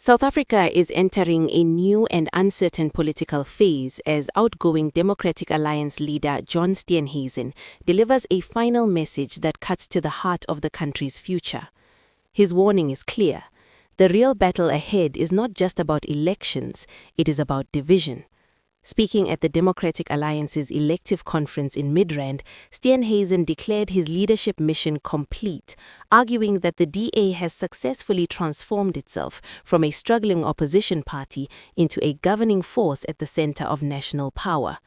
South Africa is entering a new and uncertain political phase as outgoing Democratic Alliance leader John Steenhuisen delivers a final message that cuts to the heart of the country's future. His warning is clear. The real battle ahead is not just about elections, it is about division. Speaking at the Democratic Alliance's elective conference in Midrand, Steenhuisen declared his leadership mission complete, arguing that the DA has successfully transformed itself from a struggling opposition party into a governing force at the center of national power.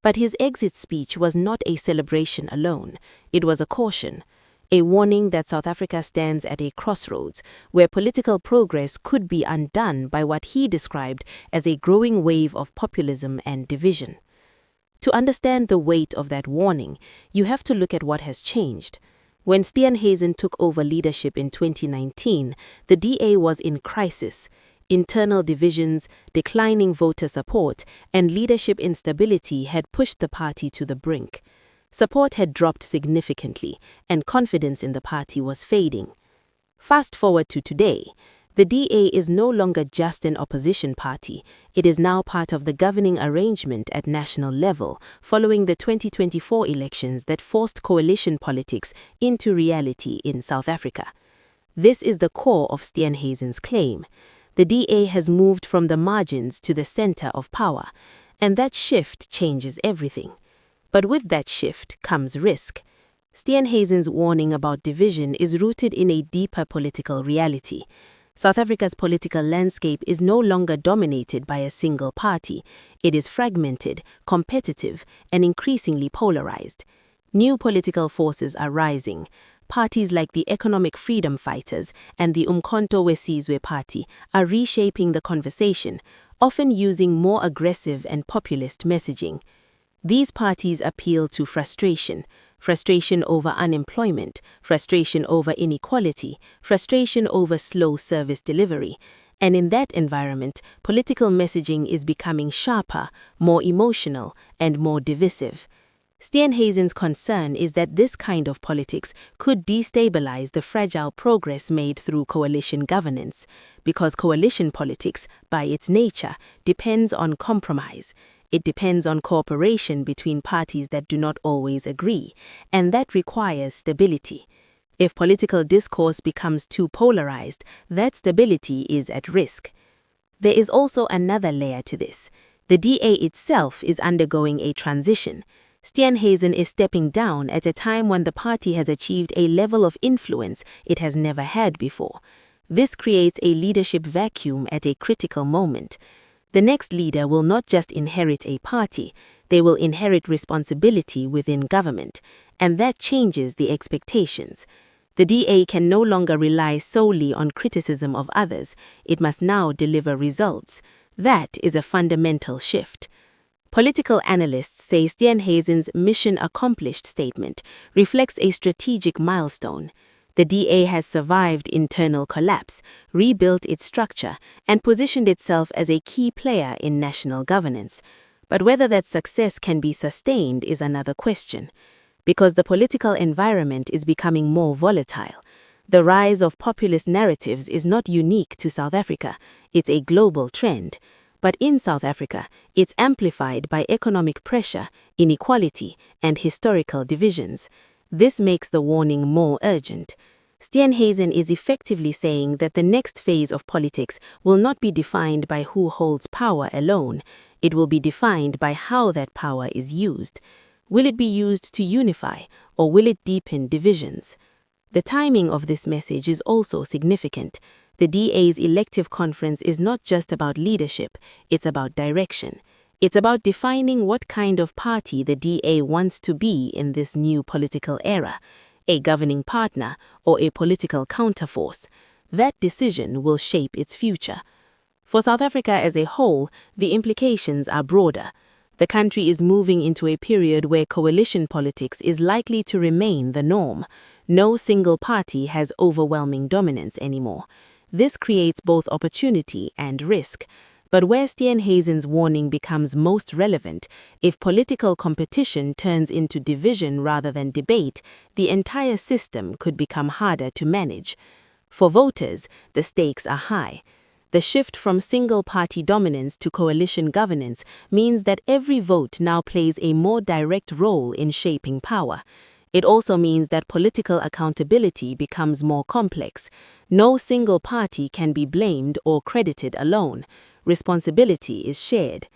But his exit speech was not a celebration alone. It was a caution. A warning that South Africa stands at a crossroads where political progress could be undone by what he described as a growing wave of populism and division. To understand the weight of that warning, you have to look at what has changed. When Steenhuisen took over leadership in 2019, the DA was in crisis. Internal divisions, declining voter support, and leadership instability had pushed the party to the brink. Support had dropped significantly, and confidence in the party was fading. Fast forward to today, the DA is no longer just an opposition party. It is now part of the governing arrangement at national level, following the 2024 elections that forced coalition politics into reality in South Africa. This is the core of Steenhuisen's claim. The DA has moved from the margins to the center of power, and that shift changes everything. But with that shift comes risk. Steenhuisen's warning about division is rooted in a deeper political reality. South Africa's political landscape is no longer dominated by a single party. It is fragmented, competitive, and increasingly polarized. New political forces are rising. Parties like the Economic Freedom Fighters and the Umkhonto weSizwe Party are reshaping the conversation, often using more aggressive and populist messaging. These parties appeal to frustration over unemployment, frustration over inequality, frustration over slow service delivery. And in that environment, political messaging is becoming sharper, more emotional, and more divisive. Steenhuisen's concern is that this kind of politics could destabilize the fragile progress made through coalition governance, because coalition politics, by its nature, depends on compromise. It depends on cooperation between parties that do not always agree, and that requires stability. If political discourse becomes too polarized, that stability is at risk. There is also another layer to this. The DA itself is undergoing a transition. Steenhuisen is stepping down at a time when the party has achieved a level of influence it has never had before. This creates a leadership vacuum at a critical moment. The next leader will not just inherit a party, they will inherit responsibility within government, and that changes the expectations. The DA can no longer rely solely on criticism of others, it must now deliver results. That is a fundamental shift. Political analysts say Steenhuisen's mission accomplished statement reflects a strategic milestone. The DA has survived internal collapse, rebuilt its structure, and positioned itself as a key player in national governance. But whether that success can be sustained is another question, because the political environment is becoming more volatile. The rise of populist narratives is not unique to South Africa, it's a global trend. But in South Africa, it's amplified by economic pressure, inequality, and historical divisions. This makes the warning more urgent. Steenhuisen is effectively saying that the next phase of politics will not be defined by who holds power alone. It will be defined by how that power is used. Will it be used to unify, or will it deepen divisions? The timing of this message is also significant. The DA's elective conference is not just about leadership, it's about direction. It's about defining what kind of party the DA wants to be in this new political era, a governing partner or a political counterforce. That decision will shape its future. For South Africa as a whole, the implications are broader. The country is moving into a period where coalition politics is likely to remain the norm. No single party has overwhelming dominance anymore. This creates both opportunity and risk. But where Steenhuisen's warning becomes most relevant, if political competition turns into division rather than debate, the entire system could become harder to manage. For voters, the stakes are high. The shift from single-party dominance to coalition governance means that every vote now plays a more direct role in shaping power. It also means that political accountability becomes more complex. No single party can be blamed or credited alone. Responsibility is shared.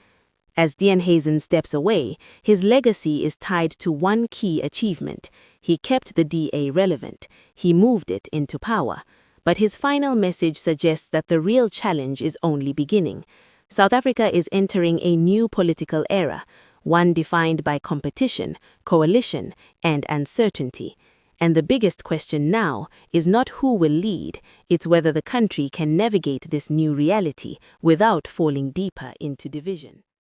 As Steenhuisen steps away, his legacy is tied to one key achievement. He kept the DA relevant. He moved it into power. But his final message suggests that the real challenge is only beginning. South Africa is entering a new political era, one defined by competition, coalition, and uncertainty. And the biggest question now is not who will lead, it's whether the country can navigate this new reality without falling deeper into division.